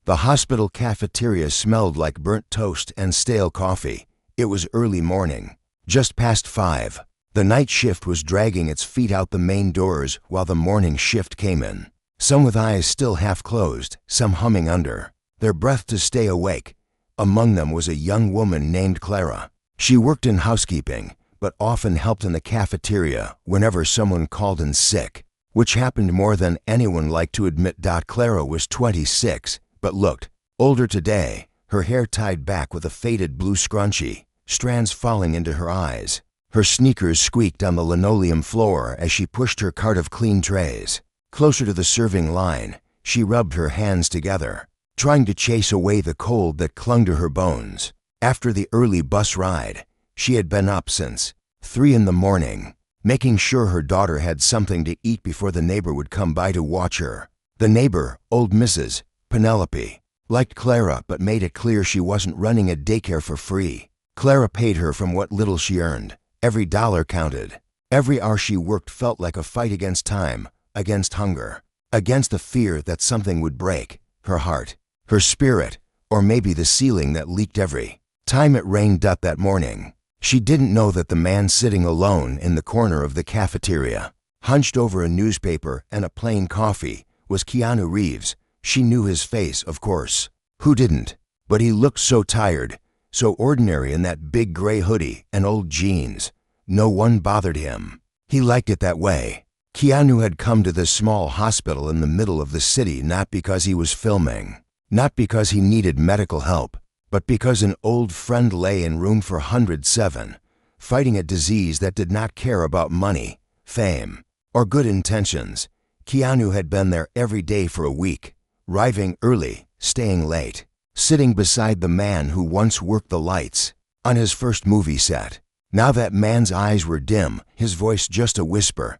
The hospital cafeteria smelled like burnt toast and stale coffee. It was early morning, just past 5. The night shift was dragging its feet out the main doors while the morning shift came in. Some with eyes still half closed, some humming under their breath to stay awake. Among them was a young woman named Clara. She worked in housekeeping, but often helped in the cafeteria whenever someone called in sick, which happened more than anyone liked to admit. Clara was 26, but looked older today, her hair tied back with a faded blue scrunchie, strands falling into her eyes. Her sneakers squeaked on the linoleum floor as she pushed her cart of clean trays. Closer to the serving line, she rubbed her hands together, trying to chase away the cold that clung to her bones. After the early bus ride, she had been up since 3 in the morning, making sure her daughter had something to eat before the neighbor would come by to watch her. The neighbor, old Mrs. Penelope, liked Clara but made it clear she wasn't running a daycare for free. Clara paid her from what little she earned. Every dollar counted. Every hour she worked felt like a fight against time, against hunger, against the fear that something would break her heart, her spirit, or maybe the ceiling that leaked every time it rained. That morning, she didn't know that the man sitting alone in the corner of the cafeteria, hunched over a newspaper and a plain coffee, was Keanu Reeves. She knew his face, of course. Who didn't? But he looked so tired, so ordinary in that big gray hoodie and old jeans. No one bothered him. He liked it that way. Keanu had come to this small hospital in the middle of the city not because he was filming, not because he needed medical help, but because an old friend lay in room 407, fighting a disease that did not care about money, fame, or good intentions. Keanu had been there every day for a week, arriving early, staying late, sitting beside the man who once worked the lights on his first movie set. Now that man's eyes were dim, his voice just a whisper.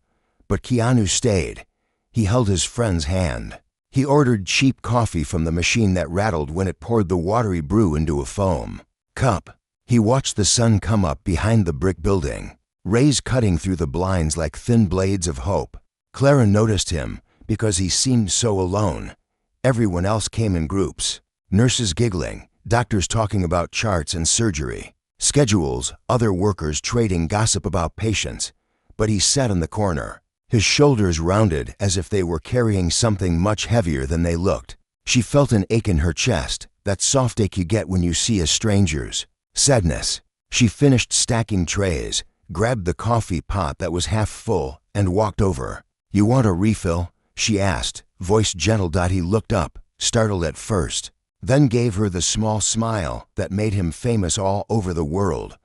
But Keanu stayed. He held his friend's hand. He ordered cheap coffee from the machine that rattled when it poured the watery brew into a foam cup. He watched the sun come up behind the brick building, rays cutting through the blinds like thin blades of hope. Clara noticed him because he seemed so alone. Everyone else came in groups. Nurses giggling, doctors talking about charts and surgery, schedules, other workers trading gossip about patients. But he sat in the corner, his shoulders rounded as if they were carrying something much heavier than they looked. She felt an ache in her chest, that soft ache you get when you see a stranger's sadness. She finished stacking trays, grabbed the coffee pot that was half full, and walked over. "You want a refill?" she asked, voice gentle. He looked up, startled at first, then gave her the small smile that made him famous all over the world.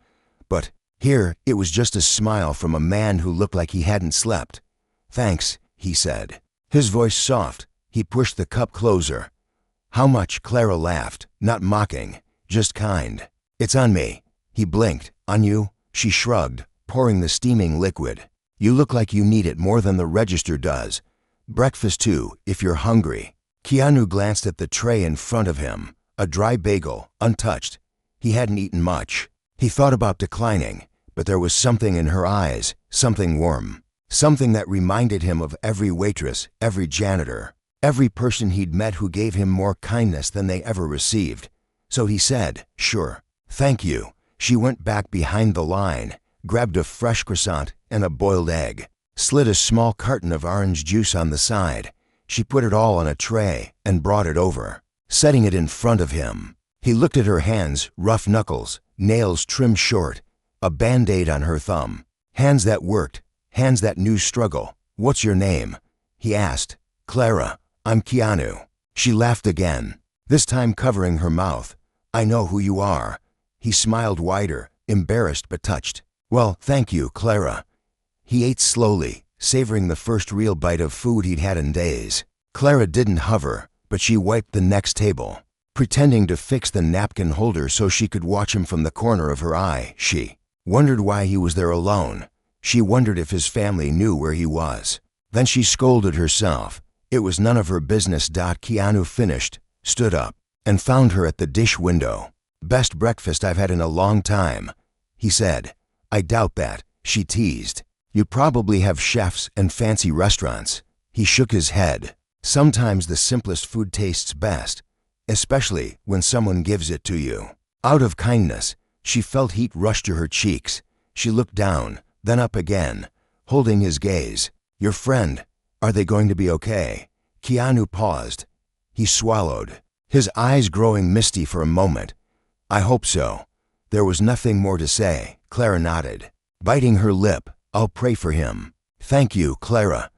But here, it was just a smile from a man who looked like he hadn't slept. "Thanks," he said, his voice soft. He pushed the cup closer. "How much?" Clara laughed, not mocking, just kind. "It's on me." He blinked. "On you?" She shrugged, pouring the steaming liquid. "You look like you need it more than the register does. Breakfast too, if you're hungry." Keanu glanced at the tray in front of him, a dry bagel, untouched. He hadn't eaten much. He thought about declining, but there was something in her eyes, something warm, something that reminded him of every waitress, every janitor, every person he'd met who gave him more kindness than they ever received. So he said, "Sure, thank you." She went back behind the line, grabbed a fresh croissant and a boiled egg, slid a small carton of orange juice on the side. She put it all on a tray and brought it over, setting it in front of him. He looked at her hands, rough knuckles, nails trimmed short, a Band-Aid on her thumb. Hands that worked, hands that knew struggle. "What's your name?" he asked. "Clara. I'm Keanu." She laughed again, this time covering her mouth. "I know who you are." He smiled wider, embarrassed but touched. "Well, thank you, Clara." He ate slowly, savoring the first real bite of food he'd had in days. Clara didn't hover, but she wiped the next table, pretending to fix the napkin holder so she could watch him from the corner of her eye. She wondered why he was there alone. She wondered if his family knew where he was. Then she scolded herself. It was none of her business. Keanu finished, stood up, and found her at the dish window. "Best breakfast I've had in a long time," he said. "I doubt that," she teased. "You probably have chefs and fancy restaurants." He shook his head. "Sometimes the simplest food tastes best. especially when someone gives it to you. Out of kindness, she felt heat rush to her cheeks. She looked down, then up again, holding his gaze. "Your friend, are they going to be okay?" Keanu paused. He swallowed, his eyes growing misty for a moment. "I hope so." There was nothing more to say. Clara nodded, biting her lip. "I'll pray for him." "Thank you, Clara."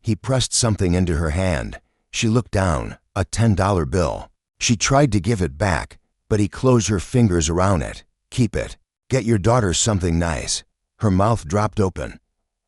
He pressed something into her hand. She looked down, a $10 bill. She tried to give it back, but he closed her fingers around it. "Keep it. Get your daughter something nice." Her mouth dropped open.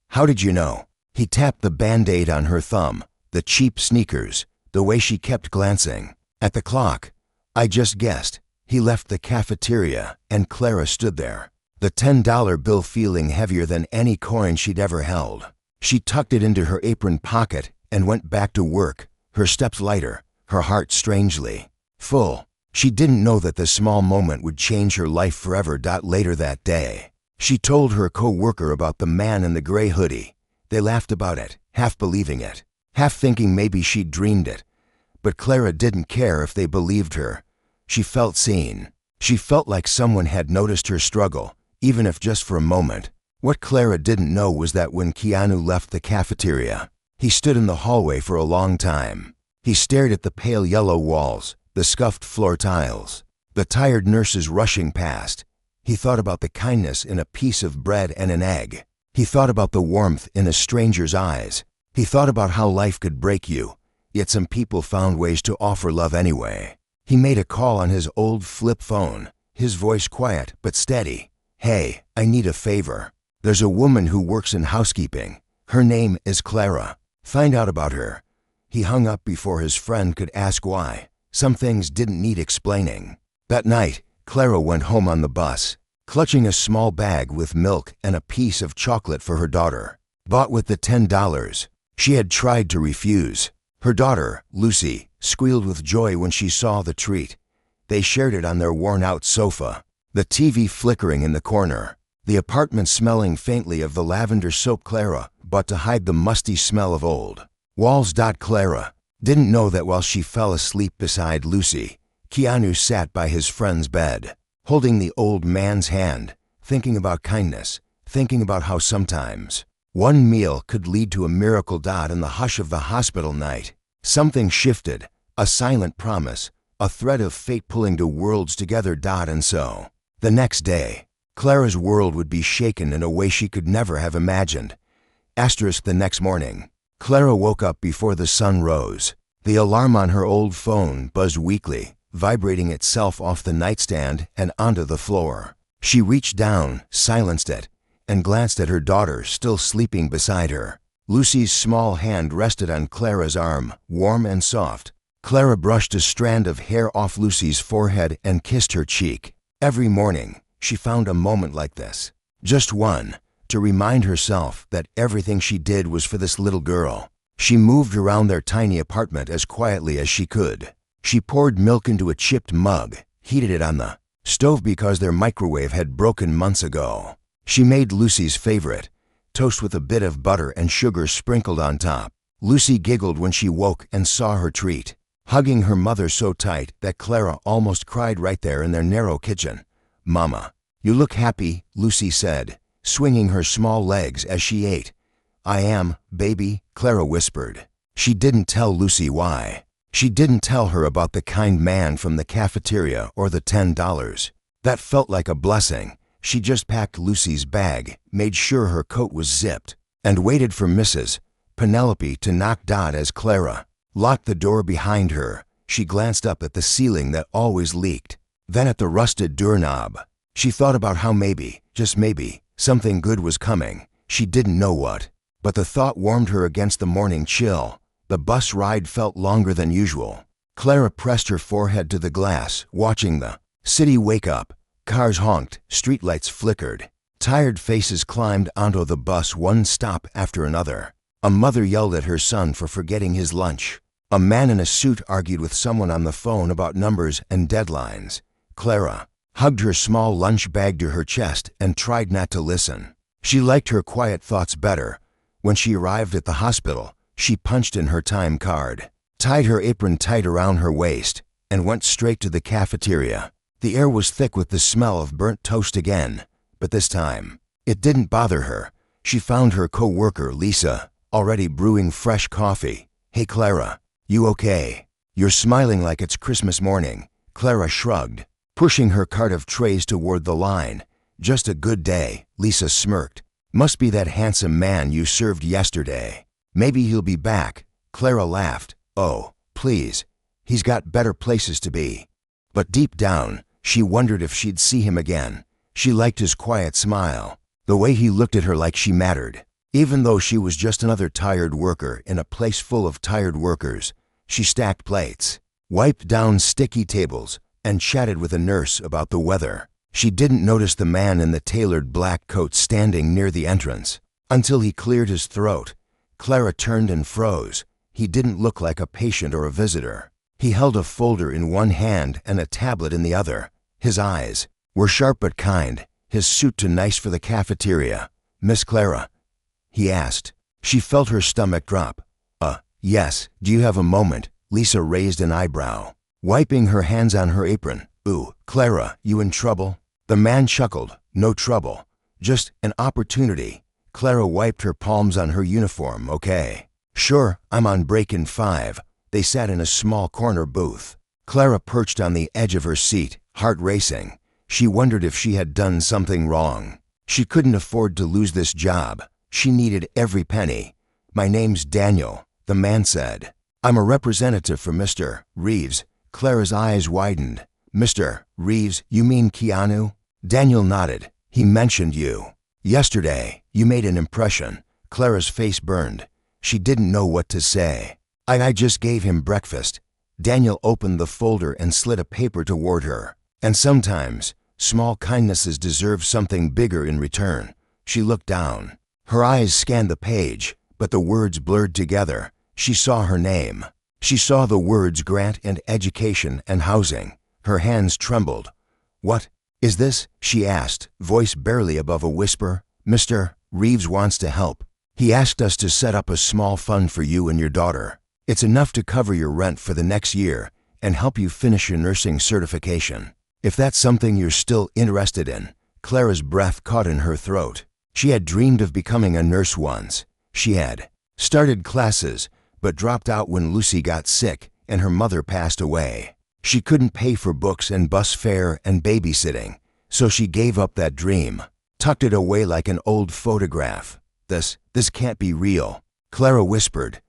"How did you know?" He tapped the Band-Aid on her thumb, the cheap sneakers, the way she kept glancing at the clock. "I just guessed." He left the cafeteria, and Clara stood there, the $10 bill feeling heavier than any coin she'd ever held. She tucked it into her apron pocket and went back to work, her steps lighter, her heart strangely full. She didn't know that the small moment would change her life forever. Later that day, she told her co-worker about the man in the gray hoodie. They laughed about it, half believing it, half thinking maybe she'd dreamed it. But Clara didn't care if they believed her. She felt seen. She felt like someone had noticed her struggle, even if just for a moment. What Clara didn't know was that when Keanu left the cafeteria, he stood in the hallway for a long time. He stared at the pale yellow walls, the scuffed floor tiles, the tired nurses rushing past. He thought about the kindness in a piece of bread and an egg. He thought about the warmth in a stranger's eyes. He thought about how life could break you, yet some people found ways to offer love anyway. He made a call on his old flip phone, his voice quiet but steady. "Hey, I need a favor. There's a woman who works in housekeeping. Her name is Clara. Find out about her." He hung up before his friend could ask why. Some things didn't need explaining. That night, Clara went home on the bus, clutching a small bag with milk and a piece of chocolate for her daughter, bought with the $10. She had tried to refuse. Her daughter, Lucy, squealed with joy when she saw the treat. They shared it on their worn-out sofa, the TV flickering in the corner, the apartment smelling faintly of the lavender soap Clara bought to hide the musty smell of old walls. Clara didn't know that while she fell asleep beside Lucy, Keanu sat by his friend's bed, holding the old man's hand, thinking about kindness, thinking about how sometimes one meal could lead to a miracle. In the hush of the hospital night, something shifted, a silent promise, a thread of fate pulling two worlds together. And so, the next day, Clara's world would be shaken in a way she could never have imagined. The next morning, Clara woke up before the sun rose. The alarm on her old phone buzzed weakly, vibrating itself off the nightstand and onto the floor. She reached down, silenced it, and glanced at her daughter still sleeping beside her. Lucy's small hand rested on Clara's arm, warm and soft. Clara brushed a strand of hair off Lucy's forehead and kissed her cheek. Every morning, she found a moment like this, just one, to remind herself that everything she did was for this little girl. She moved around their tiny apartment as quietly as she could. She poured milk into a chipped mug, heated it on the stove because their microwave had broken months ago. She made Lucy's favorite, toast with a bit of butter and sugar sprinkled on top. Lucy giggled when she woke and saw her treat, hugging her mother so tight that Clara almost cried right there in their narrow kitchen. "Mama, you look happy," Lucy said, swinging her small legs as she ate. "I am, baby," Clara whispered. She didn't tell Lucy why. She didn't tell her about the kind man from the cafeteria or the $10. That felt like a blessing. She just packed Lucy's bag, made sure her coat was zipped, and waited for Mrs. Penelope to knock. As Clara locked the door behind her, she glanced up at the ceiling that always leaked, then at the rusted doorknob. She thought about how maybe, just maybe, something good was coming. She didn't know what, but the thought warmed her against the morning chill. The bus ride felt longer than usual. Clara pressed her forehead to the glass, watching the city wake up. Cars honked, streetlights flickered. Tired faces climbed onto the bus one stop after another. A mother yelled at her son for forgetting his lunch. A man in a suit argued with someone on the phone about numbers and deadlines. Clara hugged her small lunch bag to her chest and tried not to listen. She liked her quiet thoughts better. When she arrived at the hospital, she punched in her time card, tied her apron tight around her waist, and went straight to the cafeteria. The air was thick with the smell of burnt toast again, but this time, it didn't bother her. She found her co-worker, Lisa, already brewing fresh coffee. "Hey Clara, you okay? You're smiling like it's Christmas morning." Clara shrugged, pushing her cart of trays toward the line. "Just a good day," Lisa smirked. "Must be that handsome man you served yesterday. Maybe he'll be back." Clara laughed. "Oh, please. He's got better places to be." But deep down, she wondered if she'd see him again. She liked his quiet smile, the way he looked at her like she mattered. Even though she was just another tired worker in a place full of tired workers, she stacked plates, wiped down sticky tables, and chatted with a nurse about the weather. She didn't notice the man in the tailored black coat standing near the entrance until he cleared his throat. Clara turned and froze. He didn't look like a patient or a visitor. He held a folder in one hand and a tablet in the other. His eyes were sharp but kind, his suit too nice for the cafeteria. "Miss Clara?" he asked. She felt her stomach drop. Yes. Do you have a moment?" Lisa raised an eyebrow, wiping her hands on her apron. "Ooh, Clara, you in trouble?" The man chuckled. "No trouble. Just an opportunity." Clara wiped her palms on her uniform. "Okay. Sure, I'm on break in 5. They sat in a small corner booth. Clara perched on the edge of her seat, heart racing. She wondered if she had done something wrong. She couldn't afford to lose this job. She needed every penny. "My name's Daniel," the man said. "I'm a representative for Mr. Reeves." Clara's eyes widened. "Mr. Reeves, you mean Keanu?" Daniel nodded. "He mentioned you. Yesterday, you made an impression." Clara's face burned. She didn't know what to say. I just gave him breakfast." Daniel opened the folder and slid a paper toward her. "And sometimes, small kindnesses deserve something bigger in return." She looked down. Her eyes scanned the page, but the words blurred together. She saw her name. She saw the words grant and education and housing. Her hands trembled. "What is this?" she asked, voice barely above a whisper. "Mr. Reeves wants to help. He asked us to set up a small fund for you and your daughter. It's enough to cover your rent for the next year and help you finish your nursing certification. If that's something you're still interested in." Clara's breath caught in her throat. She had dreamed of becoming a nurse once. She had started classes, but dropped out when Lucy got sick and her mother passed away. She couldn't pay for books and bus fare and babysitting, so she gave up that dream, tucked it away like an old photograph. This can't be real," Clara whispered.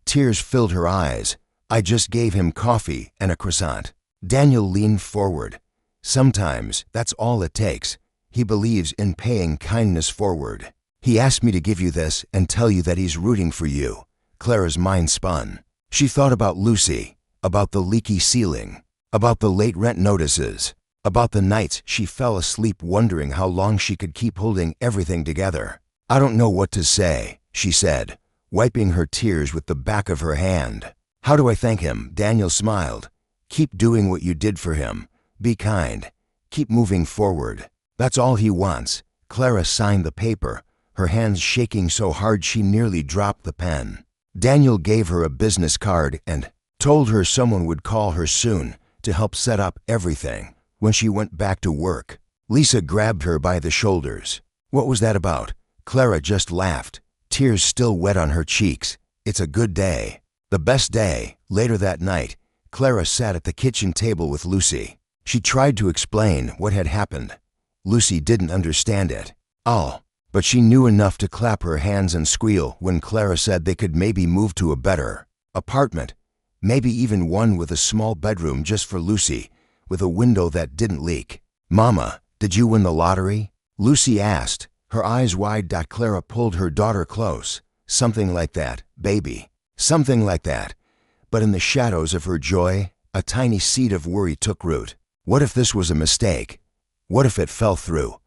Tears filled her eyes. "I just gave him coffee and a croissant." Daniel leaned forward. "Sometimes that's all it takes. He believes in paying kindness forward. He asked me to give you this and tell you that he's rooting for you." Clara's mind spun. She thought about Lucy, about the leaky ceiling, about the late rent notices, about the nights she fell asleep wondering how long she could keep holding everything together. "I don't know what to say," she said, wiping her tears with the back of her hand. "How do I thank him?" Daniel smiled. "Keep doing what you did for him. Be kind. Keep moving forward. That's all he wants." Clara signed the paper, her hands shaking so hard she nearly dropped the pen. Daniel gave her a business card and told her someone would call her soon to help set up everything when she went back to work. Lisa grabbed her by the shoulders. "What was that about?" Clara just laughed, tears still wet on her cheeks. "It's a good day." The best day. Later that night, Clara sat at the kitchen table with Lucy. She tried to explain what had happened. Lucy didn't understand it. But she knew enough to clap her hands and squeal when Clara said they could maybe move to a better apartment, maybe even one with a small bedroom just for Lucy, with a window that didn't leak. "Mama, did you win the lottery?" Lucy asked, her eyes wide. Clara pulled her daughter close. "Something like that, baby. Something like that." But in the shadows of her joy, a tiny seed of worry took root. What if this was a mistake? What if it fell through?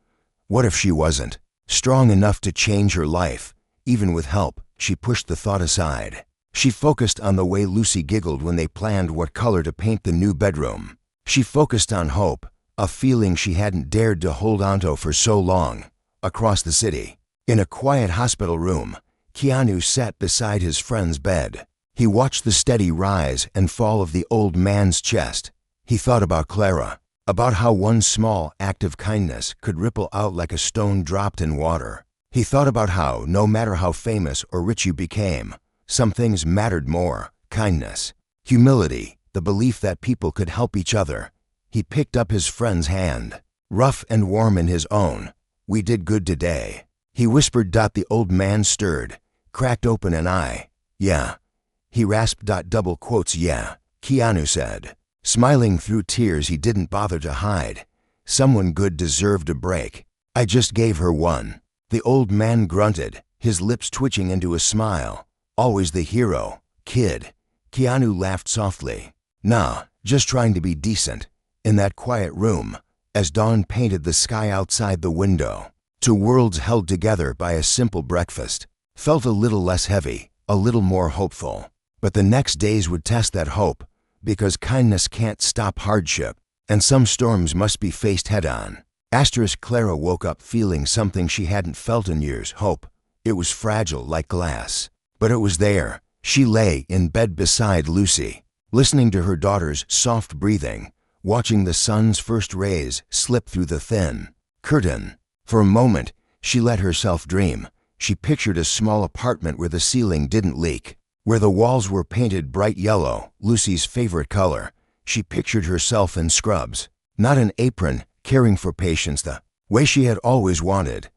What if she wasn't strong enough to change her life, even with help? She pushed the thought aside. She focused on the way Lucy giggled when they planned what color to paint the new bedroom. She focused on hope, a feeling she hadn't dared to hold onto for so long. Across the city, in a quiet hospital room, Keanu sat beside his friend's bed. He watched the steady rise and fall of the old man's chest. He thought about Clara, about how one small act of kindness could ripple out like a stone dropped in water. He thought about how, no matter how famous or rich you became, some things mattered more: kindness, humility, the belief that people could help each other. He picked up his friend's hand, rough and warm in his own. "We did good today," he whispered. The old man stirred, cracked open an eye. "Yeah," he rasped. Double quotes, "Yeah," Keanu said, smiling through tears he didn't bother to hide. "Someone good deserved a break. I just gave her one." The old man grunted, his lips twitching into a smile. "Always the hero, kid." Keanu laughed softly. "Nah, just trying to be decent." In that quiet room, as dawn painted the sky outside the window, two worlds held together by a simple breakfast, felt a little less heavy, a little more hopeful. But the next days would test that hope, because kindness can't stop hardship, and some storms must be faced head-on. Clara woke up feeling something she hadn't felt in years: hope. It was fragile like glass, but it was there. She lay in bed beside Lucy, listening to her daughter's soft breathing, watching the sun's first rays slip through the thin curtain. For a moment, she let herself dream. She pictured a small apartment where the ceiling didn't leak, where the walls were painted bright yellow, Lucy's favorite color. She pictured herself in scrubs, not an apron, caring for patients the way she had always wanted.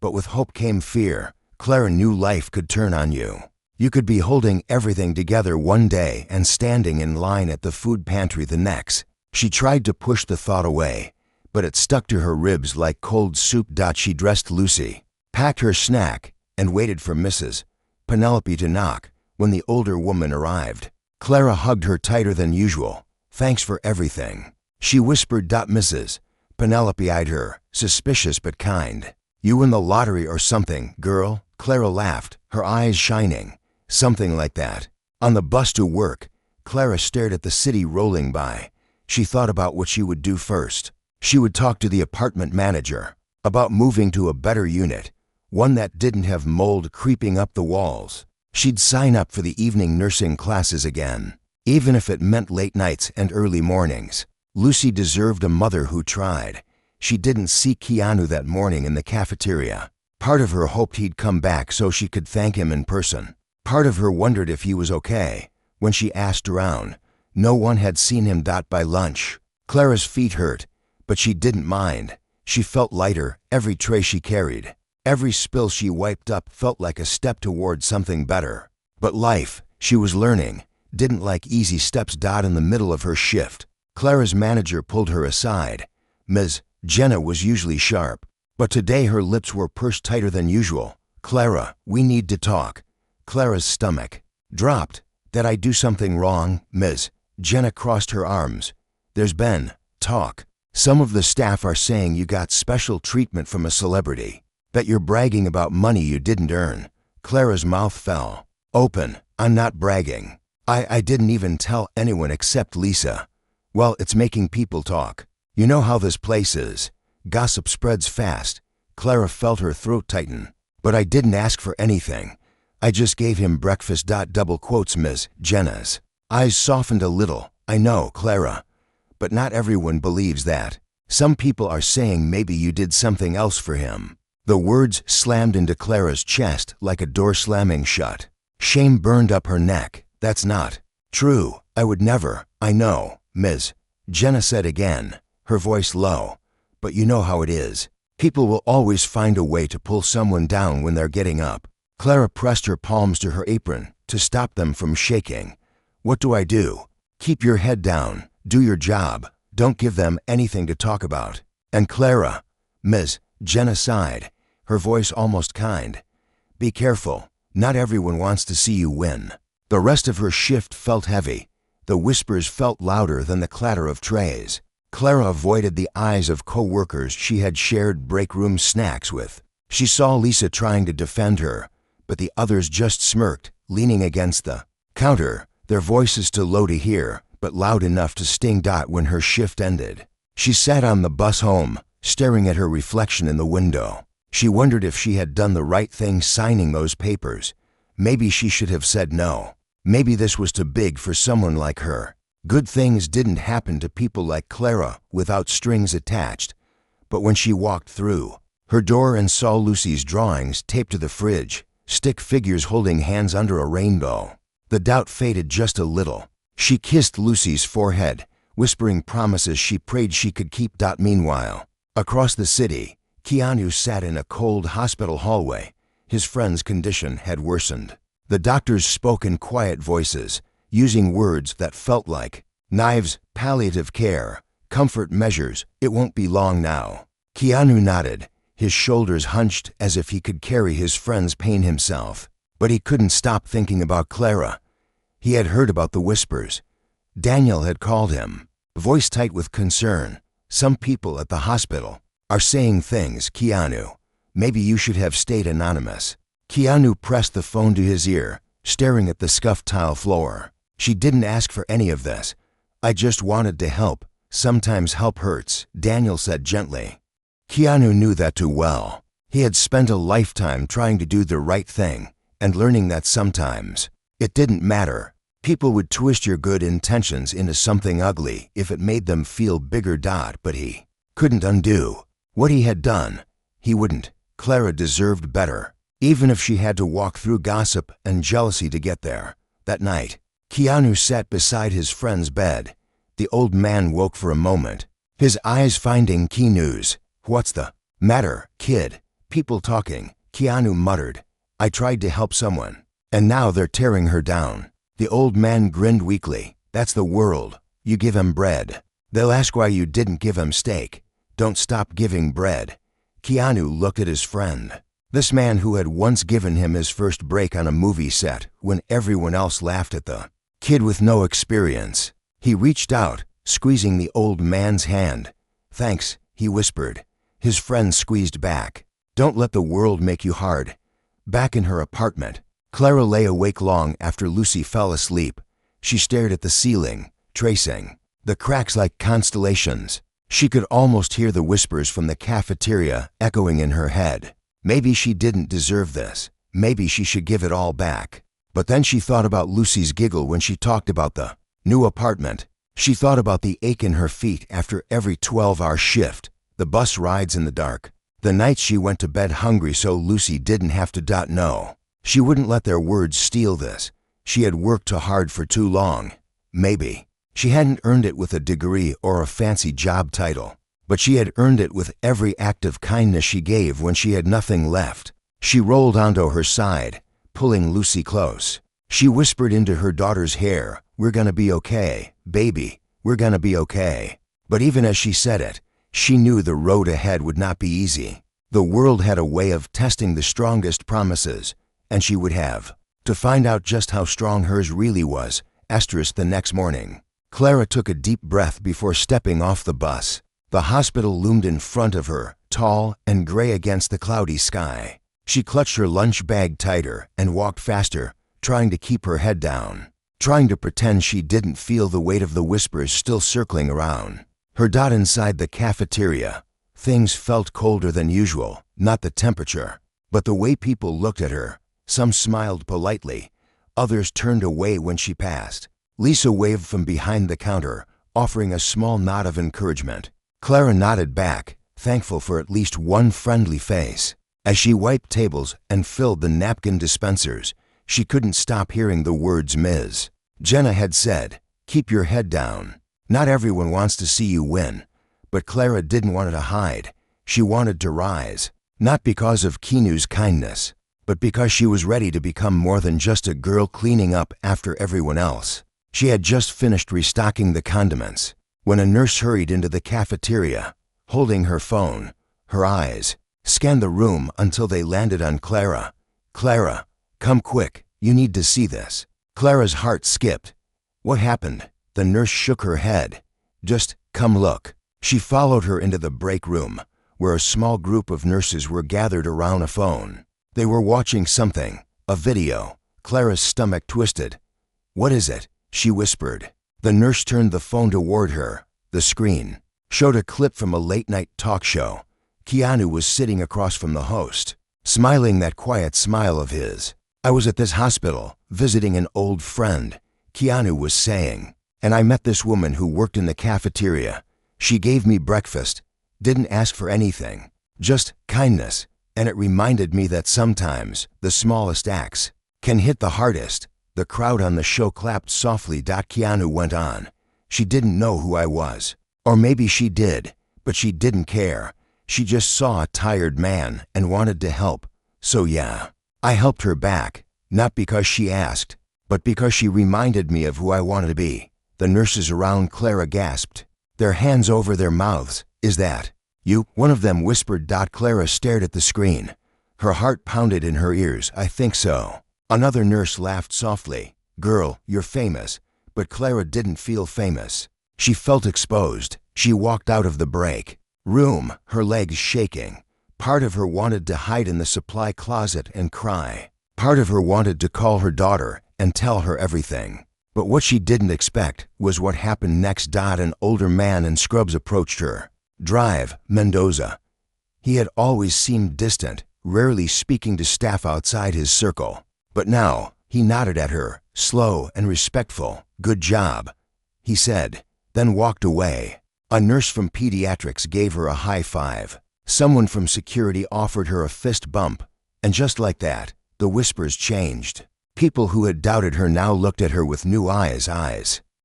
But with hope came fear. Clara knew life could turn on you. You could be holding everything together one day and standing in line at the food pantry the next. She tried to push the thought away, but it stuck to her ribs like cold soup. She dressed Lucy, packed her snack, and waited for Mrs. Penelope to knock. When the older woman arrived, Clara hugged her tighter than usual. "Thanks for everything," she whispered. Mrs. Penelope eyed her, suspicious but kind. "You win the lottery or something, girl?" Clara laughed, her eyes shining. "Something like that." On the bus to work, Clara stared at the city rolling by. She thought about what she would do first. She would talk to the apartment manager about moving to a better unit, one that didn't have mold creeping up the walls. She'd sign up for the evening nursing classes again, even if it meant late nights and early mornings. Lucy deserved a mother who tried. She didn't see Keanu that morning in the cafeteria. Part of her hoped he'd come back so she could thank him in person. Part of her wondered if he was okay. When she asked around, no one had seen him. By lunch, Clara's feet hurt, but she didn't mind. She felt lighter every tray she carried. Every spill she wiped up felt like a step toward something better. But life, she was learning, didn't like easy steps. In the middle of her shift, Clara's manager pulled her aside. Ms. Jenna was usually sharp, but today her lips were pursed tighter than usual. "Clara, we need to talk." Clara's stomach dropped. "Did I do something wrong, Ms.?" Jenna crossed her arms. "There's been talk. Some of the staff are saying you got special treatment from a celebrity, that you're bragging about money you didn't earn." Clara's mouth fell open. "I'm not bragging. I didn't even tell anyone except Lisa." "Well, it's making people talk. You know how this place is. Gossip spreads fast." Clara felt her throat tighten. "But I didn't ask for anything. I just gave him breakfast." Double quotes, Ms. Jenna's eyes softened a little. "I know, Clara, but not everyone believes that. Some people are saying maybe you did something else for him." The words slammed into Clara's chest like a door slamming shut. Shame burned up her neck. "That's not true. I would never." "I know, Ms. Jenna said again, her voice low. "But you know how it is. People will always find a way to pull someone down when they're getting up." Clara pressed her palms to her apron to stop them from shaking. "What do I do?" "Keep your head down. Do your job. Don't give them anything to talk about." "And Clara," Ms. Jenna sighed, her voice almost kind, "be careful. Not everyone wants to see you win." The rest of her shift felt heavy. The whispers felt louder than the clatter of trays. Clara avoided the eyes of co-workers she had shared break room snacks with. She saw Lisa trying to defend her, but the others just smirked, leaning against the counter, their voices too low to hear, but loud enough to sting. When her shift ended, she sat on the bus home, staring at her reflection in the window. She wondered if she had done the right thing signing those papers. Maybe she should have said no. Maybe this was too big for someone like her. Good things didn't happen to people like Clara without strings attached. But when she walked through her door and saw Lucy's drawings taped to the fridge, stick figures holding hands under a rainbow, the doubt faded just a little. She kissed Lucy's forehead, whispering promises she prayed she could keep. Meanwhile, across the city, Keanu sat in a cold hospital hallway. His friend's condition had worsened. The doctors spoke in quiet voices, using words that felt like knives, palliative care, comfort measures. It won't be long now. Keanu nodded, his shoulders hunched as if he could carry his friend's pain himself. But he couldn't stop thinking about Clara. He had heard about the whispers. Daniel had called him, voice tight with concern. Some people at the hospital are saying things, Keanu. Maybe you should have stayed anonymous. Keanu pressed the phone to his ear, staring at the scuffed tile floor. She didn't ask for any of this. I just wanted to help. Sometimes help hurts, Daniel said gently. Keanu knew that too well. He had spent a lifetime trying to do the right thing and learning that sometimes it didn't matter. People would twist your good intentions into something ugly if it made them feel bigger. But he couldn't undo what he had done. He wouldn't. Clara deserved better, even if she had to walk through gossip and jealousy to get there. That night, Keanu sat beside his friend's bed. The old man woke for a moment, his eyes finding key news. What's the matter, kid? People talking, Keanu muttered. I tried to help someone, and now they're tearing her down. The old man grinned weakly. That's the world. You give 'em bread, they'll ask why you didn't give 'em steak. Don't stop giving bread. Keanu looked at his friend, this man who had once given him his first break on a movie set when everyone else laughed at the kid with no experience. He reached out, squeezing the old man's hand. Thanks, he whispered. His friend squeezed back. Don't let the world make you hard. Back in her apartment, Clara lay awake long after Lucy fell asleep. She stared at the ceiling, tracing the cracks like constellations. She could almost hear the whispers from the cafeteria echoing in her head. Maybe she didn't deserve this. Maybe she should give it all back. But then she thought about Lucy's giggle when she talked about the new apartment. She thought about the ache in her feet after every 12-hour shift, the bus rides in the dark, the nights she went to bed hungry so Lucy didn't have to. No, she wouldn't let their words steal this. She had worked too hard for too long. Maybe she hadn't earned it with a degree or a fancy job title, but she had earned it with every act of kindness she gave when she had nothing left. She rolled onto her side, pulling Lucy close. She whispered into her daughter's hair, we're gonna be okay, baby, we're gonna be okay. But even as she said it, she knew the road ahead would not be easy. The world had a way of testing the strongest promises, and she would have to find out just how strong hers really was. The next morning, Clara took a deep breath before stepping off the bus. The hospital loomed in front of her, tall and gray against the cloudy sky. She clutched her lunch bag tighter and walked faster, trying to keep her head down, trying to pretend she didn't feel the weight of the whispers still circling around her. Inside the cafeteria, things felt colder than usual, not the temperature, but the way people looked at her. Some smiled politely, others turned away when she passed. Lisa waved from behind the counter, offering a small nod of encouragement. Clara nodded back, thankful for at least one friendly face. As she wiped tables and filled the napkin dispensers, she couldn't stop hearing the words Ms. Jenna had said, keep your head down. Not everyone wants to see you win. But Clara didn't want to hide. She wanted to rise, not because of Keanu's kindness, but because she was ready to become more than just a girl cleaning up after everyone else. She had just finished restocking the condiments when a nurse hurried into the cafeteria, holding her phone. Her eyes scanned the room until they landed on Clara. Clara, come quick, you need to see this. Clara's heart skipped. What happened? The nurse shook her head. Just come look. She followed her into the break room, where a small group of nurses were gathered around a phone. They were watching something, a video. Clara's stomach twisted. What is it? She whispered. The nurse turned the phone toward her. The screen showed a clip from a late-night talk show. Keanu was sitting across from the host, smiling that quiet smile of his. I was at this hospital, visiting an old friend, Keanu was saying. And I met this woman who worked in the cafeteria. She gave me breakfast, didn't ask for anything, just kindness. And it reminded me that sometimes the smallest acts can hit the hardest. The crowd on the show clapped softly. Keanu went on. She didn't know who I was. Or maybe she did, but she didn't care. She just saw a tired man and wanted to help. So yeah, I helped her back, not because she asked, but because she reminded me of who I wanted to be. The nurses around Clara gasped, their hands over their mouths. Is that you? One of them whispered. Clara stared at the screen. Her heart pounded in her ears. I think so. Another nurse laughed softly. Girl, you're famous. But Clara didn't feel famous. She felt exposed. She walked out of the break room, her legs shaking. Part of her wanted to hide in the supply closet and cry. Part of her wanted to call her daughter and tell her everything. But what she didn't expect was what happened next. An older man in scrubs approached her. Drive, Mendoza. He had always seemed distant, rarely speaking to staff outside his circle. But now, he nodded at her, slow and respectful. Good job, he said, then walked away. A nurse from pediatrics gave her a high five. Someone from security offered her a fist bump. And just like that, the whispers changed. People who had doubted her now looked at her with new eyes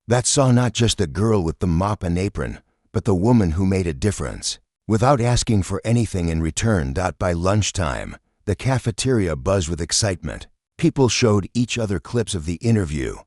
that saw not just the girl with the mop and apron, but the woman who made a difference, without asking for anything in return. By lunchtime, the cafeteria buzzed with excitement. People showed each other clips of the interview,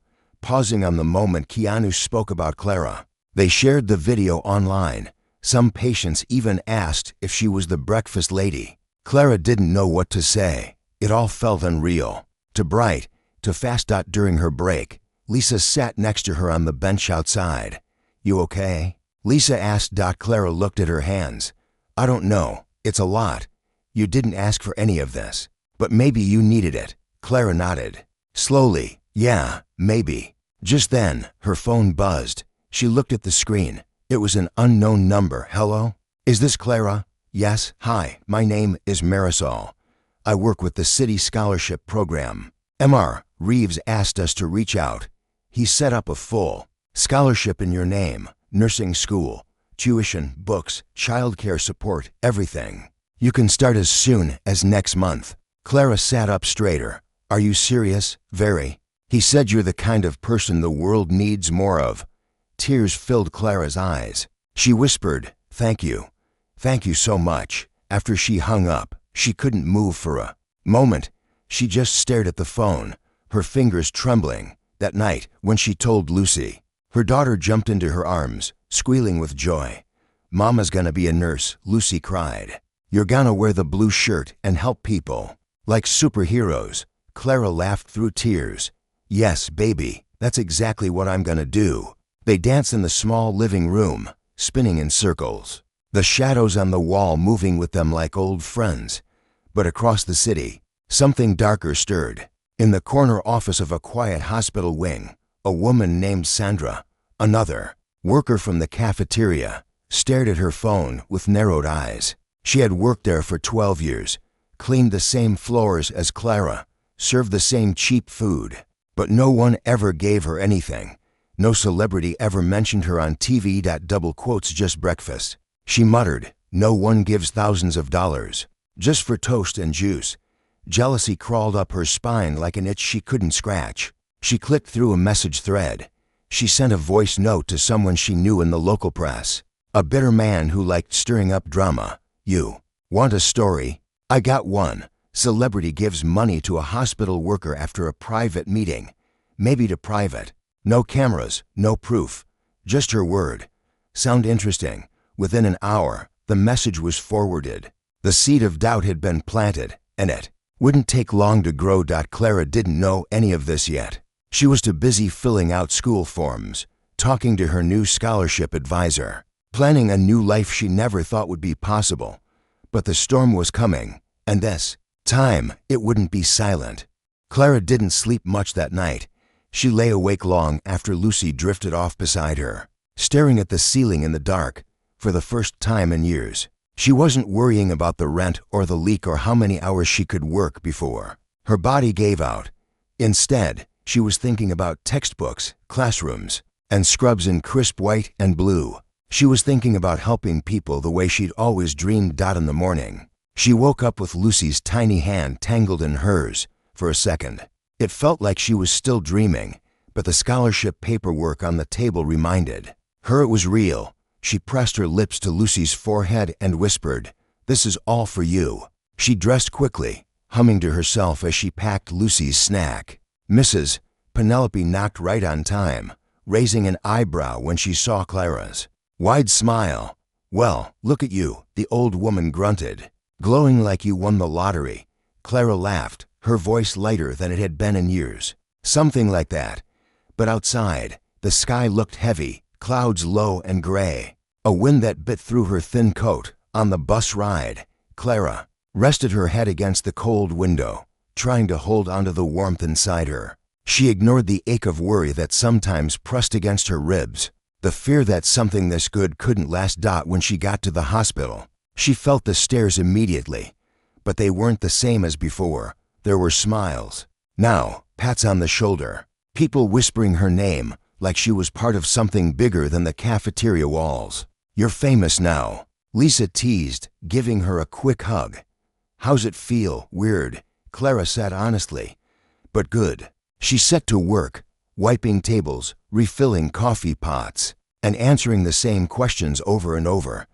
pausing on the moment Keanu spoke about Clara. They shared the video online. Some patients even asked if she was the breakfast lady. Clara didn't know what to say. It all felt unreal. Too bright, too fast. During her break, Lisa sat next to her on the bench outside. You okay? Lisa asked. Clara looked at her hands. I don't know. It's a lot. You didn't ask for any of this. But maybe you needed it. Clara nodded. Slowly. Yeah, maybe. Just then, her phone buzzed. She looked at the screen. It was an unknown number. Hello? Is this Clara? Yes. Hi, my name is Marisol. I work with the City Scholarship Program. Mr. Reeves asked us to reach out. He set up a full scholarship in your name. Nursing school, tuition, books, childcare support, everything. You can start as soon as next month. Clara sat up straighter. Are you serious? Very. He said you're the kind of person the world needs more of. Tears filled Clara's eyes. She whispered, thank you. Thank you so much. After she hung up, she couldn't move for a moment. She just stared at the phone, her fingers trembling. That night, when she told Lucy, her daughter jumped into her arms, squealing with joy. Mama's gonna be a nurse, Lucy cried. You're gonna wear the blue shirt and help people. Like superheroes. Clara laughed through tears. Yes, baby, that's exactly what I'm gonna do. They danced in the small living room, spinning in circles. The shadows on the wall moving with them like old friends. But across the city, something darker stirred. In the corner office of a quiet hospital wing, a woman named Sandra, another worker from the cafeteria, stared at her phone with narrowed eyes. She had worked there for 12 years, cleaned the same floors as Clara, served the same cheap food. But no one ever gave her anything. No celebrity ever mentioned her on TV. Double quotes, just breakfast. She muttered, no one gives thousands of dollars, just for toast and juice. Jealousy crawled up her spine like an itch she couldn't scratch. She clicked through a message thread. She sent a voice note to someone she knew in the local press. A bitter man who liked stirring up drama. You want a story? I got one. Celebrity gives money to a hospital worker after a private meeting. Maybe too private. No cameras, no proof. Just her word. Sound interesting? Within an hour, the message was forwarded. The seed of doubt had been planted, and it wouldn't take long to grow. Clara didn't know any of this yet. She was too busy filling out school forms, talking to her new scholarship advisor, planning a new life she never thought would be possible. But the storm was coming, and this time it wouldn't be silent. Clara didn't sleep much that night. She lay awake long after Lucy drifted off beside her, staring at the ceiling in the dark. For the first time in years, she wasn't worrying about the rent or the leak or how many hours she could work before her body gave out. Instead, she was thinking about textbooks, classrooms, and scrubs in crisp white and blue. She was thinking about helping people the way she'd always dreamed. In the morning, she woke up with Lucy's tiny hand tangled in hers. For a second, it felt like she was still dreaming, but the scholarship paperwork on the table reminded her it was real. She pressed her lips to Lucy's forehead and whispered, "This is all for you." She dressed quickly, humming to herself as she packed Lucy's snack. Mrs. Penelope knocked right on time, raising an eyebrow when she saw Clara's wide smile. "Well, look at you," the old woman grunted. "Glowing like you won the lottery." Clara laughed, her voice lighter than it had been in years. "Something like that." But outside, the sky looked heavy, clouds low and gray. A wind that bit through her thin coat. On the bus ride, Clara rested her head against the cold window, trying to hold onto the warmth inside her. She ignored the ache of worry that sometimes pressed against her ribs, the fear that something this good couldn't last. When she got to the hospital, she felt the stares immediately, but they weren't the same as before. There were smiles. Now, pats on the shoulder, people whispering her name like she was part of something bigger than the cafeteria walls. "You're famous now," Lisa teased, giving her a quick hug. "How's it feel?" "Weird," Clara said honestly, "but good." She set to work, wiping tables, refilling coffee pots, and answering the same questions over and over.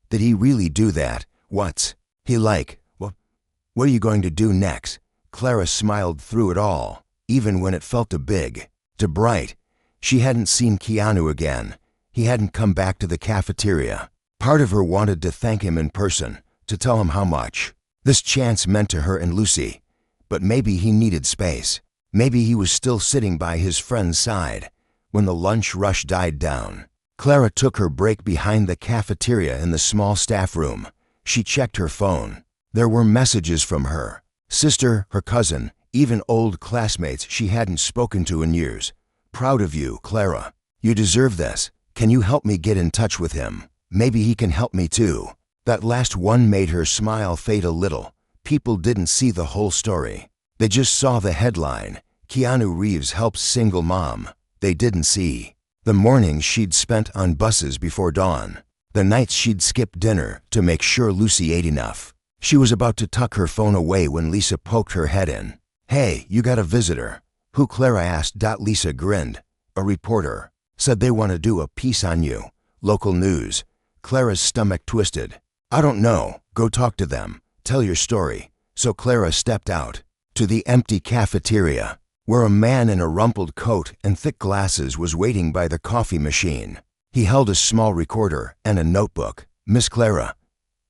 Did he really do that? What's he like? What are you going to do next? Clara smiled through it all, even when it felt too big, too bright. She hadn't seen Keanu again. He hadn't come back to the cafeteria. Part of her wanted to thank him in person, to tell him how much this chance meant to her and Lucy. But maybe he needed space. Maybe he was still sitting by his friend's side when the lunch rush died down. Clara took her break behind the cafeteria in the small staff room. She checked her phone. There were messages from her sister, her cousin, even old classmates she hadn't spoken to in years. "Proud of you, Clara. You deserve this. Can you help me get in touch with him? Maybe he can help me too." That last one made her smile fade a little. People didn't see the whole story. They just saw the headline, "Keanu Reeves helps single mom." They didn't see the mornings she'd spent on buses before dawn, the nights she'd skipped dinner to make sure Lucy ate enough. She was about to tuck her phone away when Lisa poked her head in. "Hey, you got a visitor." "Who?" Clara asked. Lisa grinned. "A reporter. Said they want to do a piece on you. Local news." Clara's stomach twisted. "I don't know. Go talk to them. Tell your story." So Clara stepped out to the empty cafeteria, where a man in a rumpled coat and thick glasses was waiting by the coffee machine. He held a small recorder and a notebook. "Miss Clara,"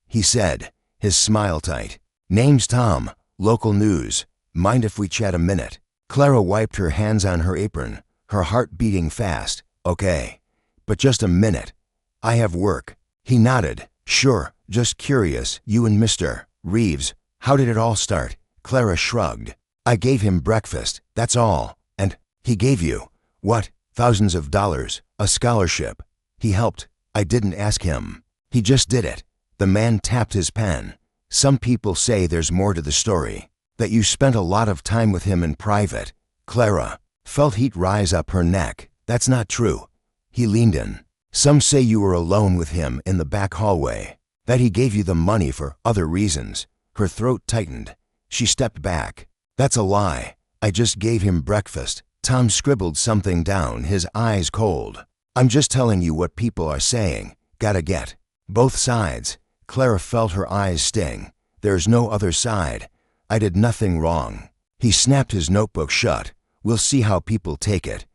he said, his smile tight. "Name's Tom. Local news. Mind if we chat a minute?" Clara wiped her hands on her apron, her heart beating fast. "Okay, but just a minute. I have work." He nodded. "Sure, just curious. You and Mr. Reeves, how did it all start?" Clara shrugged. "I gave him breakfast, that's all." "And he gave you what?" "Thousands of dollars, a scholarship. He helped. I didn't ask him. He just did it." The man tapped his pen. "Some people say there's more to the story, that you spent a lot of time with him in private." Clara felt heat rise up her neck. "That's not true." He leaned in. "Some say you were alone with him in the back hallway, that he gave you the money for other reasons." Her throat tightened. She stepped back. "That's a lie. I just gave him breakfast." Tom scribbled something down, his eyes cold. "I'm just telling you what people are saying. Gotta get both sides." Clara felt her eyes sting. "There's no other side. I did nothing wrong." He snapped his notebook shut. "We'll see how people take it."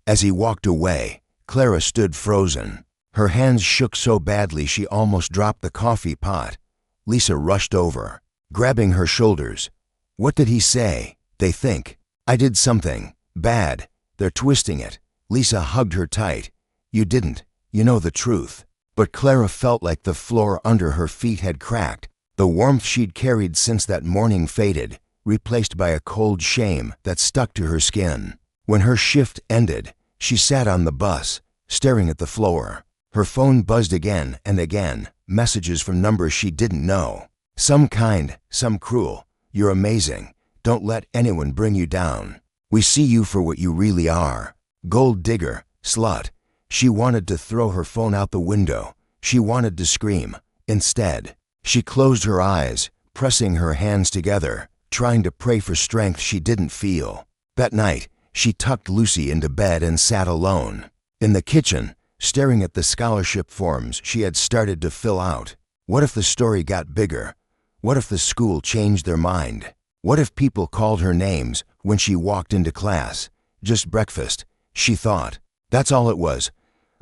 As he walked away, Clara stood frozen. Her hands shook so badly she almost dropped the coffee pot. Lisa rushed over, grabbing her shoulders. "What did he say?" "They think I did something bad. They're twisting it." Lisa hugged her tight. "You didn't. You know the truth." But Clara felt like the floor under her feet had cracked. The warmth she'd carried since that morning faded, replaced by a cold shame that stuck to her skin. When her shift ended, she sat on the bus, staring at the floor. Her phone buzzed again and again, messages from numbers she didn't know. Some kind, some cruel. "You're amazing. Don't let anyone bring you down. We see you for what you really are. Gold digger, slut. She wanted to throw her phone out the window. She wanted to scream. Instead, she closed her eyes, pressing her hands together, trying to pray for strength she didn't feel. That night, she tucked Lucy into bed and sat alone in the kitchen, staring at the scholarship forms she had started to fill out. What if the story got bigger? What if the school changed their mind? What if people called her names when she walked into class? Just breakfast, she thought. That's all it was.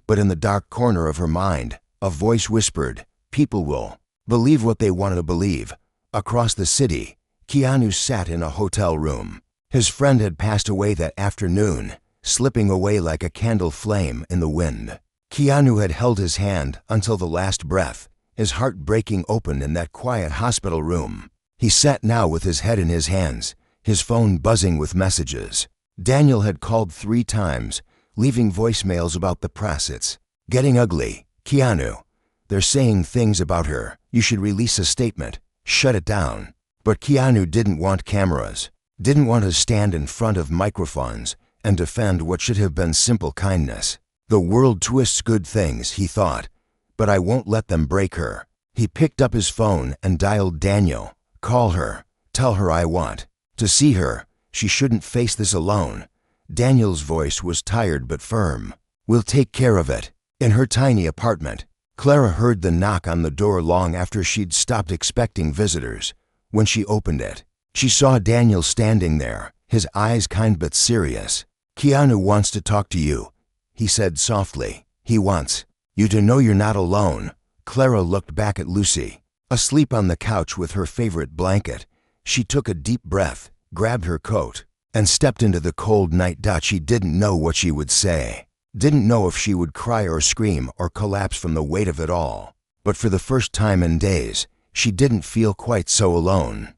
But in the dark corner of her mind, a voice whispered, people will believe what they want to believe. Across the city, Keanu sat in a hotel room. His friend had passed away that afternoon, slipping away like a candle flame in the wind. Keanu had held his hand until the last breath, his heart breaking open in that quiet hospital room. He sat now with his head in his hands, his phone buzzing with messages. Daniel had called 3 times, leaving voicemails about the press. It's getting ugly. Keanu, they're saying things about her. You should release a statement. Shut it down. But Keanu didn't want cameras, didn't want to stand in front of microphones and defend what should have been simple kindness. The world twists good things, he thought, but I won't let them break her. He picked up his phone and dialed Daniel. Call her. Tell her I want to see her. She shouldn't face this alone. Daniel's voice was tired but firm. We'll take care of it. In her tiny apartment, Clara heard the knock on the door long after she'd stopped expecting visitors. When she opened it, she saw Daniel standing there, his eyes kind but serious. Keanu wants to talk to you, he said softly. He wants you to know you're not alone. Clara looked back at Lucy, asleep on the couch with her favorite blanket. She took a deep breath, grabbed her coat, and stepped into the cold night. She didn't know what she would say, didn't know if she would cry or scream or collapse from the weight of it all. But for the first time in days, she didn't feel quite so alone.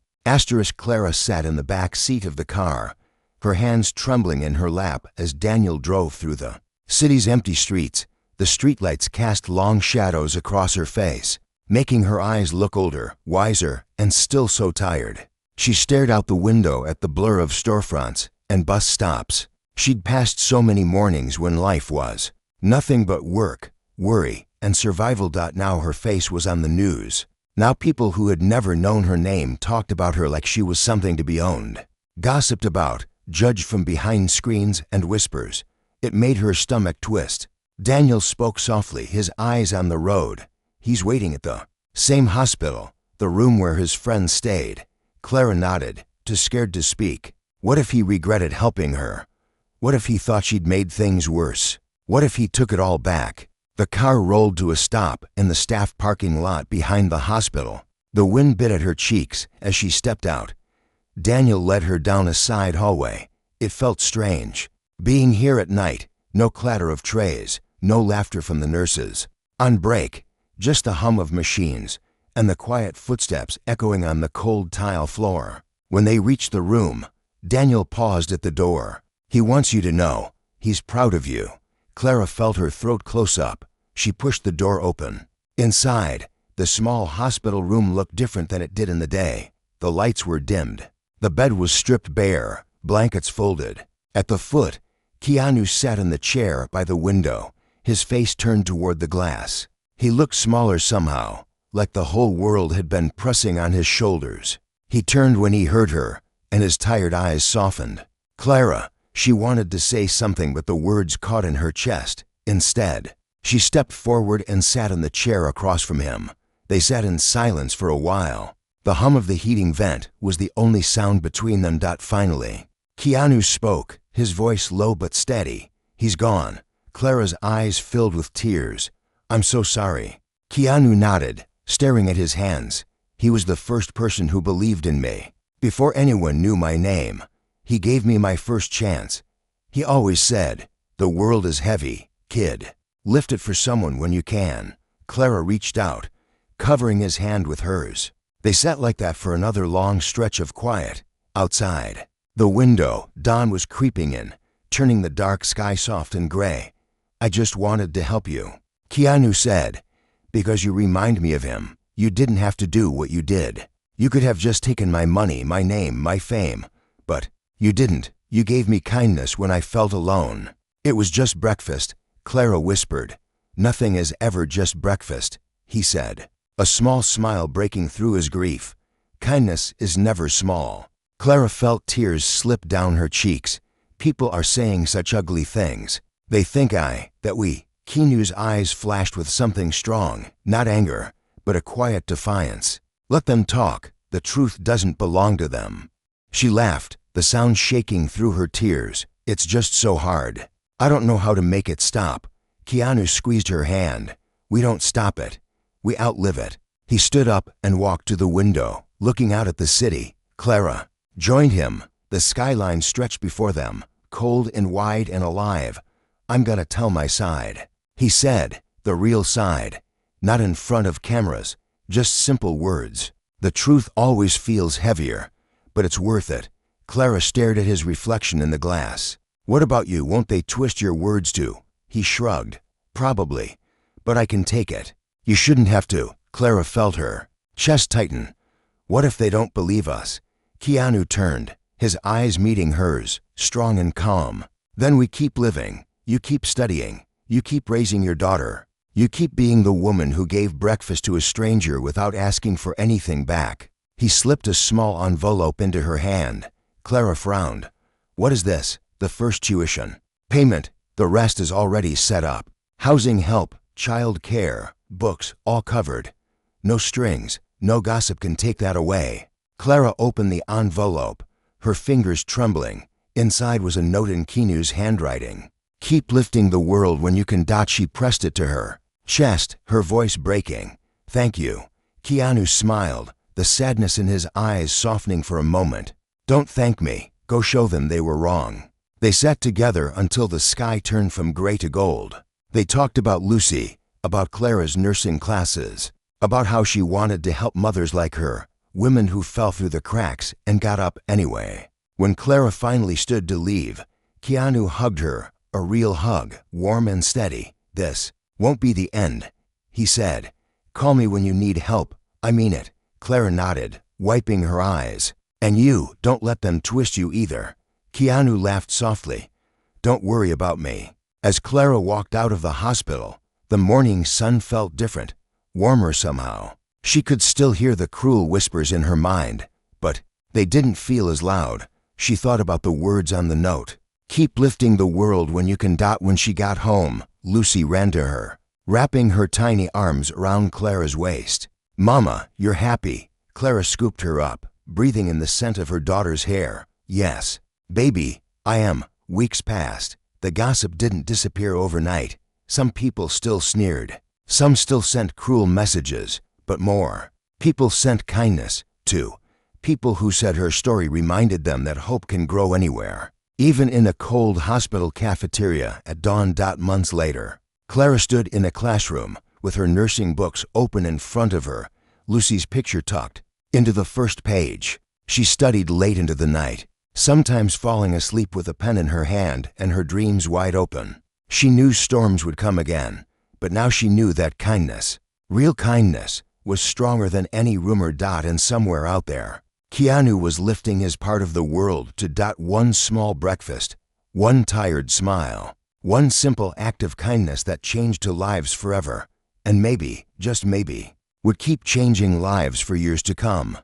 Clara sat in the back seat of the car, her hands trembling in her lap as Daniel drove through the city's empty streets. The streetlights cast long shadows across her face, making her eyes look older, wiser, and still so tired. She stared out the window at the blur of storefronts and bus stops. She'd passed so many mornings when life was nothing but work, worry, and survival. Now her face was on the news. Now people who had never known her name talked about her like she was something to be owned, gossiped about, judged from behind screens and whispers. It made her stomach twist. Daniel spoke softly, his eyes on the road. He's waiting at the same hospital, the room where his friend stayed. Clara nodded, too scared to speak. What if he regretted helping her? What if he thought she'd made things worse? What if he took it all back? The car rolled to a stop in the staff parking lot behind the hospital. The wind bit at her cheeks as she stepped out. Daniel led her down a side hallway. It felt strange, being here at night. No clatter of trays, no laughter from the nurses. On break, just the hum of machines and the quiet footsteps echoing on the cold tile floor. When they reached the room, Daniel paused at the door. He wants you to know, he's proud of you. Clara felt her throat close up. She pushed the door open. Inside, the small hospital room looked different than it did in the day. The lights were dimmed. The bed was stripped bare, blankets folded. At the foot, Keanu sat in the chair by the window, his face turned toward the glass. He looked smaller somehow, like the whole world had been pressing on his shoulders. He turned when he heard her, and his tired eyes softened. Clara, she wanted to say something, but the words caught in her chest. Instead, she stepped forward and sat in the chair across from him. They sat in silence for a while. The hum of the heating vent was the only sound between them. Finally, Keanu spoke, his voice low but steady. He's gone. Clara's eyes filled with tears. I'm so sorry. Keanu nodded, staring at his hands. He was the first person who believed in me. Before anyone knew my name, he gave me my first chance. He always said, the world is heavy, kid. Lift it for someone when you can. Clara reached out, covering his hand with hers. They sat like that for another long stretch of quiet. Outside the window, dawn was creeping in, turning the dark sky soft and gray. I just wanted to help you, Keanu said, because you remind me of him. You didn't have to do what you did. You could have just taken my money, my name, my fame. But you didn't. You gave me kindness when I felt alone. It was just breakfast. Clara whispered. Nothing is ever just breakfast, he said, a small smile breaking through his grief. Kindness is never small. Clara felt tears slip down her cheeks. People are saying such ugly things. They think that we. Keanu's eyes flashed with something strong, not anger, but a quiet defiance. Let them talk. The truth doesn't belong to them. She laughed, the sound shaking through her tears. It's just so hard. I don't know how to make it stop. Keanu squeezed her hand. We don't stop it. We outlive it. He stood up and walked to the window, looking out at the city. Clara joined him. The skyline stretched before them, cold and wide and alive. I'm gonna tell my side, he said, the real side. Not in front of cameras, just simple words. The truth always feels heavier, but it's worth it. Clara stared at his reflection in the glass. What about you? Won't they twist your words too? He shrugged. Probably, but I can take it. You shouldn't have to. Clara felt her chest tighten. What if they don't believe us? Keanu turned, his eyes meeting hers, strong and calm. Then we keep living. You keep studying. You keep raising your daughter. You keep being the woman who gave breakfast to a stranger without asking for anything back. He slipped a small envelope into her hand. Clara frowned. What is this? The first tuition payment. The rest is already set up. Housing help, child care, books, all covered. No strings, no gossip can take that away. Clara opened the envelope, her fingers trembling. Inside was a note in Keanu's handwriting. Keep lifting the world when you can. She pressed it to her chest, her voice breaking. Thank you. Keanu smiled, the sadness in his eyes softening for a moment. Don't thank me. Go show them they were wrong. They sat together until the sky turned from gray to gold. They talked about Lucy, about Clara's nursing classes, about how she wanted to help mothers like her, women who fell through the cracks and got up anyway. When Clara finally stood to leave, Keanu hugged her, a real hug, warm and steady. This won't be the end, he said. Call me when you need help. I mean it. Clara nodded, wiping her eyes. And you, don't let them twist you either. Keanu laughed softly. Don't worry about me. As Clara walked out of the hospital, the morning sun felt different, warmer somehow. She could still hear the cruel whispers in her mind, but they didn't feel as loud. She thought about the words on the note. Keep lifting the world when you can. When she got home, Lucy ran to her, wrapping her tiny arms around Clara's waist. Mama, you're happy. Clara scooped her up, breathing in the scent of her daughter's hair. Yes, baby, I am. Weeks passed. The gossip didn't disappear overnight. Some people still sneered. Some still sent cruel messages, but more people sent kindness, too. People who said her story reminded them that hope can grow anywhere, even in a cold hospital cafeteria at dawn. Months later, Clara stood in a classroom with her nursing books open in front of her, Lucy's picture tucked into the first page. She studied late into the night, sometimes falling asleep with a pen in her hand and her dreams wide open. She knew storms would come again, but now she knew that kindness, real kindness, was stronger than any rumor. And somewhere out there, Keanu was lifting his part of the world to. One small breakfast, one tired smile, one simple act of kindness that changed lives forever, and maybe, just maybe, would keep changing lives for years to come.